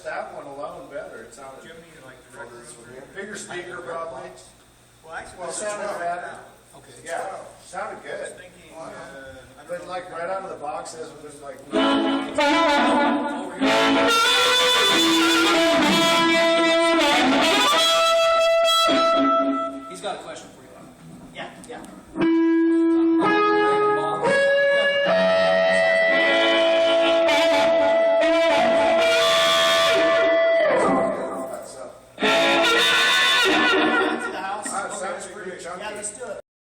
That one alone better. It sounded bigger speaker probably. Well, it sounded better. Okay. Yeah, sounded good. But like right out of the box, it was like. He's got a question for you. Yeah, yeah. Sounds pretty chunky. Yeah, let's do it.